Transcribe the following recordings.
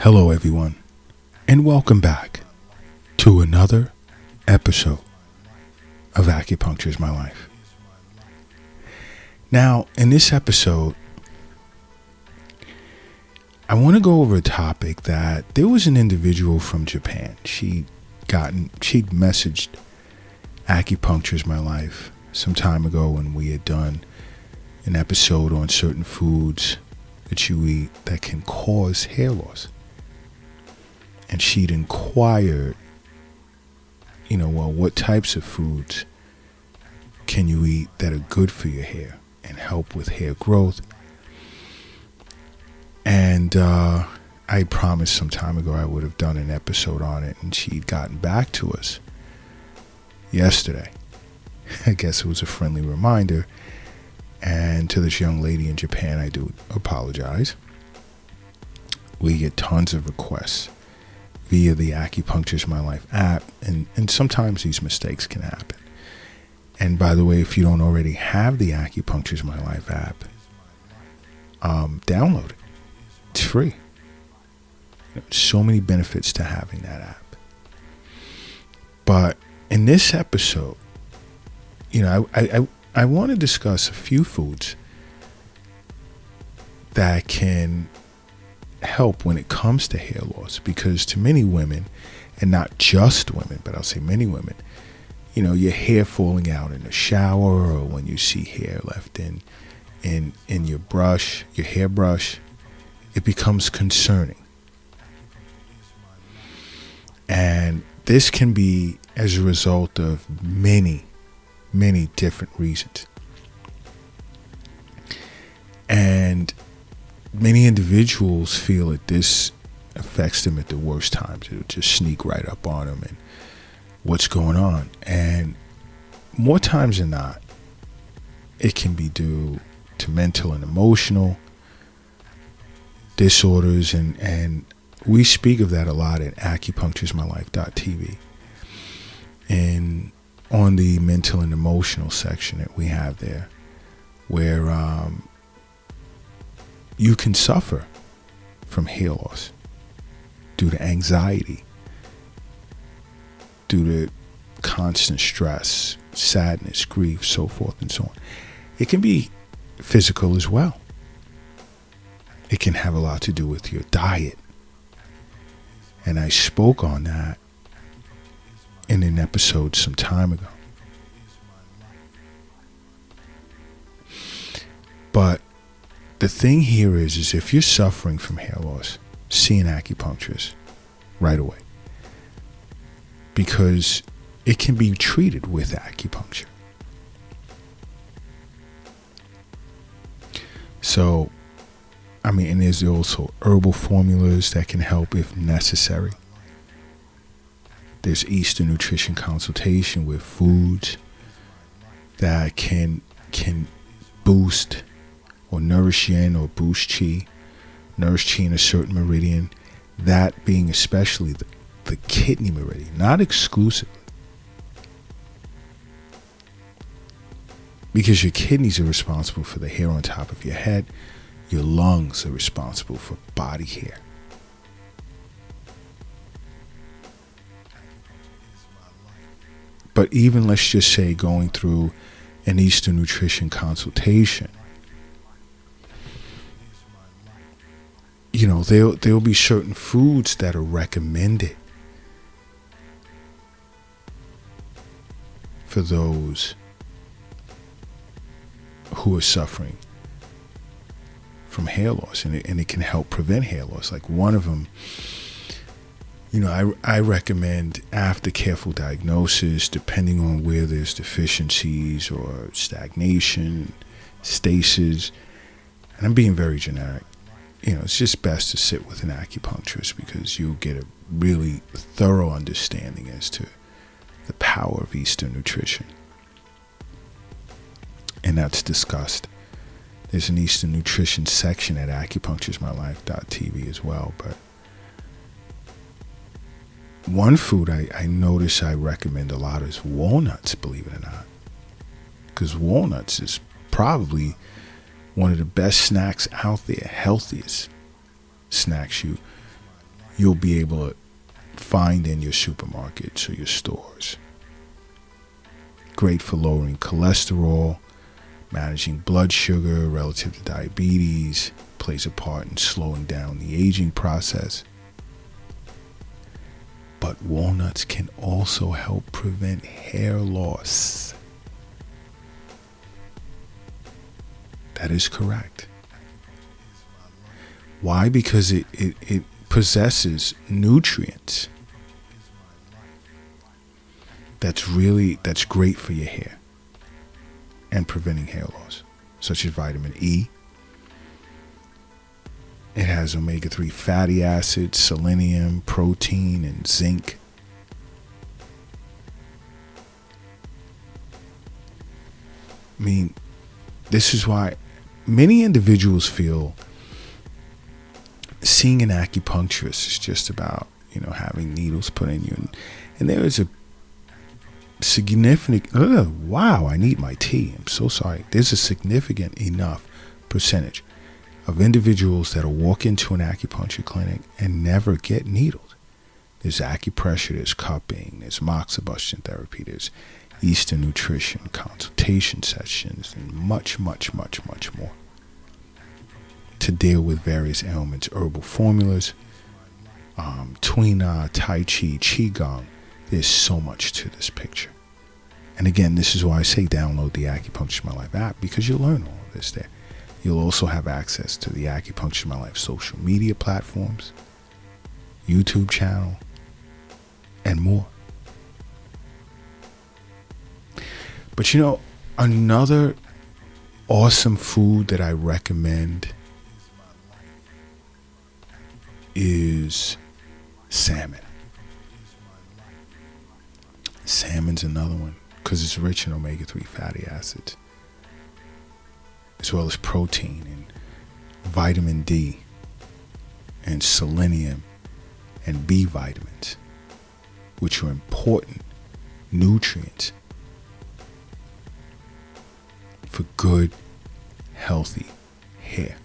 Hello, everyone, and welcome back to another episode of Acupuncture is My Life. Now, in this episode, I want to go over a topic that there was an individual from Japan. She'd messaged Acupuncture is My Life some time ago when we had done an episode on certain foods that you eat that can cause hair loss. And she'd inquired, what types of foods can you eat that are good for your hair and help with hair growth? And I promised some time ago I would have done an episode on it, and she'd gotten back to us yesterday. I guess it was a friendly reminder. And to this young lady in Japan, I do apologize. We get tons of requests via the Acupuncture is My Life app, and sometimes these mistakes can happen. And by the way, if you don't already have the Acupuncture is My Life app, download it. It's free. So many benefits to having that app. But in this episode, I want to discuss a few foods that can help when it comes to hair loss, because to many women, and not just women, but I'll say many women, your hair falling out in the shower, or when you see hair left in your brush, your hairbrush, it becomes concerning. And this can be as a result of many different reasons. And many individuals feel that this affects them at the worst times. It'll just sneak right up on them and what's going on. And more times than not, it can be due to mental and emotional disorders. And we speak of that a lot at acupuncturesmylife.tv. And on the mental and emotional section that we have there, where you can suffer from hair loss due to anxiety, due to constant stress, sadness, grief, so forth and so on. It can be physical as well. It can have a lot to do with your diet. And I spoke on that in an episode some time ago. But the thing here is if you're suffering from hair loss, see an acupuncturist right away, because it can be treated with acupuncture. So, and there's also herbal formulas that can help if necessary. There's Eastern nutrition consultation with foods that can boost or nourish yin or boost chi, nourish chi in a certain meridian, that being especially the kidney meridian, not exclusively. Because your kidneys are responsible for the hair on top of your head, your lungs are responsible for body hair. But even, let's just say, going through an Eastern nutrition consultation, there'll be certain foods that are recommended for those who are suffering from hair loss, and it can help prevent hair loss. Like one of them, I recommend, after careful diagnosis, depending on where there's deficiencies or stagnation, stasis, and I'm being very generic, it's just best to sit with an acupuncturist, because you'll get a really thorough understanding as to the power of Eastern nutrition. And that's discussed. There's an Eastern nutrition section at acupuncturesmylife.tv as well. But one food I notice I recommend a lot is walnuts, believe it or not. Because walnuts is probably one of the best snacks out there, healthiest snacks you you'll be able to find in your supermarkets or your stores. Great for lowering cholesterol, managing blood sugar relative to diabetes, plays a part in slowing down the aging process. But walnuts can also help prevent hair loss. That is correct. Why? Because it possesses nutrients that's great for your hair and preventing hair loss, such as vitamin E. It has omega-3 fatty acids, selenium, protein, and zinc. I mean, this is why many individuals feel seeing an acupuncturist is just about, having needles put in you. And there is a significant, wow, I need my tea. I'm so sorry. There's a significant enough percentage of individuals that'll walk into an acupuncture clinic and never get needled. There's acupressure, there's cupping, there's moxibustion therapy, there's Eastern nutrition, consultation sessions, and much, much, much, much more to deal with various ailments, herbal formulas, Tuina, Tai Chi, Qigong. There's so much to this picture. And again, this is why I say download the Acupuncture My Life app, because you'll learn all of this there. You'll also have access to the Acupuncture My Life social media platforms, YouTube channel, and more. But another awesome food that I recommend is salmon. Salmon's another one because it's rich in omega-3 fatty acids, as well as protein and vitamin D and selenium and B vitamins, which are important nutrients for good, healthy hair.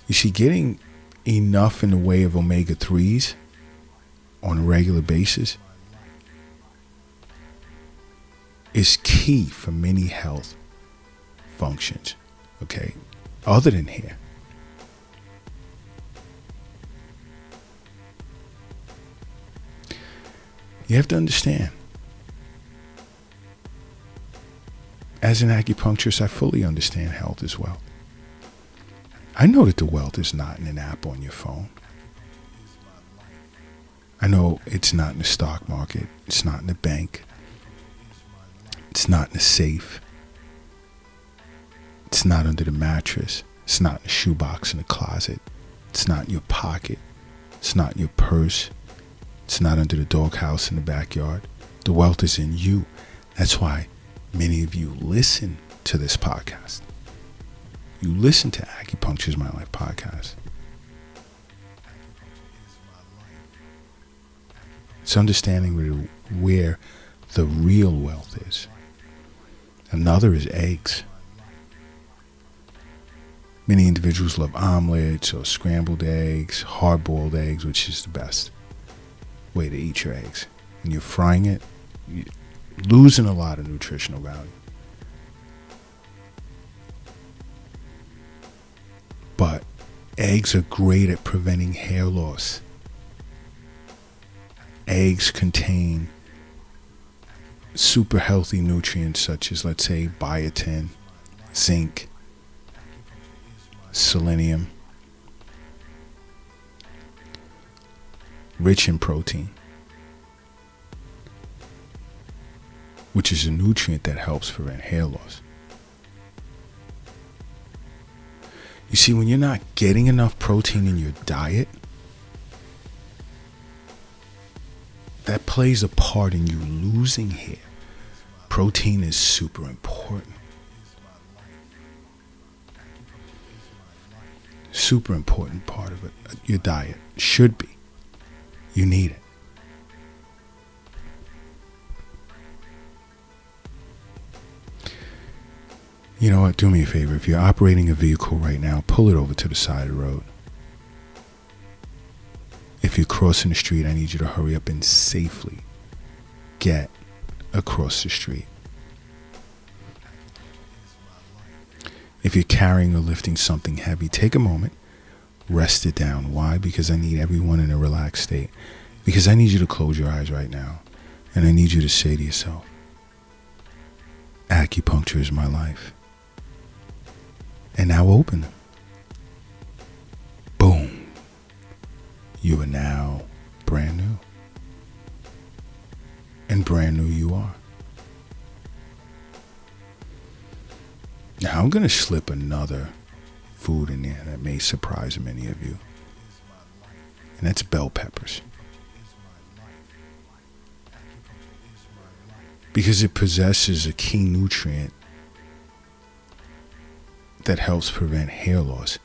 You see, getting enough in the way of omega-3s on a regular basis is key for many health functions, okay, other than hair. You have to understand, as an acupuncturist, I fully understand health as well. I know that the wealth is not in an app on your phone. I know it's not in the stock market. It's not in the bank. It's not in the safe. It's not under the mattress. It's not in the shoebox in the closet. It's not in your pocket. It's not in your purse. It's not under the doghouse in the backyard. The wealth is in you. That's why many of you listen to this podcast. You listen to Acupuncture's My Life podcast. It's understanding where the real wealth is. Another is eggs. Many individuals love omelets or scrambled eggs, hard-boiled eggs, which is the best way to eat your eggs. When you're frying it, you're losing a lot of nutritional value. But eggs are great at preventing hair loss. Eggs contain super healthy nutrients such as, let's say, biotin, zinc, selenium, rich in protein, which is a nutrient that helps prevent hair loss. You see, when you're not getting enough protein in your diet, that plays a part in you losing hair. Protein is super important. Super important part of it. Your diet should be. You need it. You know what? Do me a favor. If you're operating a vehicle right now, pull it over to the side of the road. If you're crossing the street, I need you to hurry up and safely get across the street. If you're carrying or lifting something heavy, take a moment, rest it down. Why? Because I need everyone in a relaxed state. Because I need you to close your eyes right now. And I need you to say to yourself, acupuncture is my life. And now open them. Boom. You are now brand new. And brand new you are. Now I'm going to slip another food in there that may surprise many of you. And that's bell peppers. Because it possesses a key nutrient that helps prevent hair loss.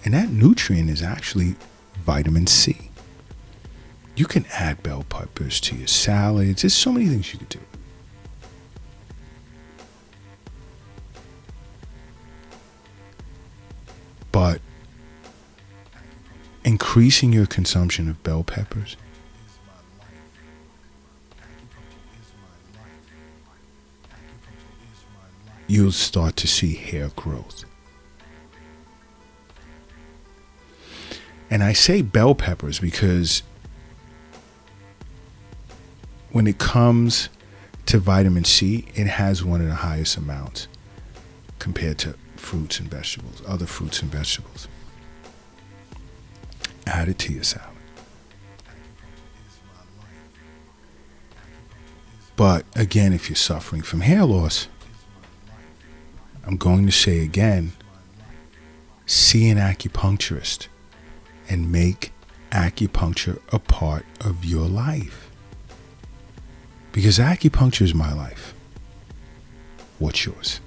And that nutrient is actually vitamin C. You can add bell peppers to your salads. There's so many things you could do. But increasing your consumption of bell peppers you'll start to see hair growth. And I say bell peppers because when it comes to vitamin C, it has one of the highest amounts compared to fruits and vegetables, other fruits and vegetables. Add it to your salad. But again, if you're suffering from hair loss, I'm going to say again, see an acupuncturist and make acupuncture a part of your life. Because acupuncture is my life. What's yours?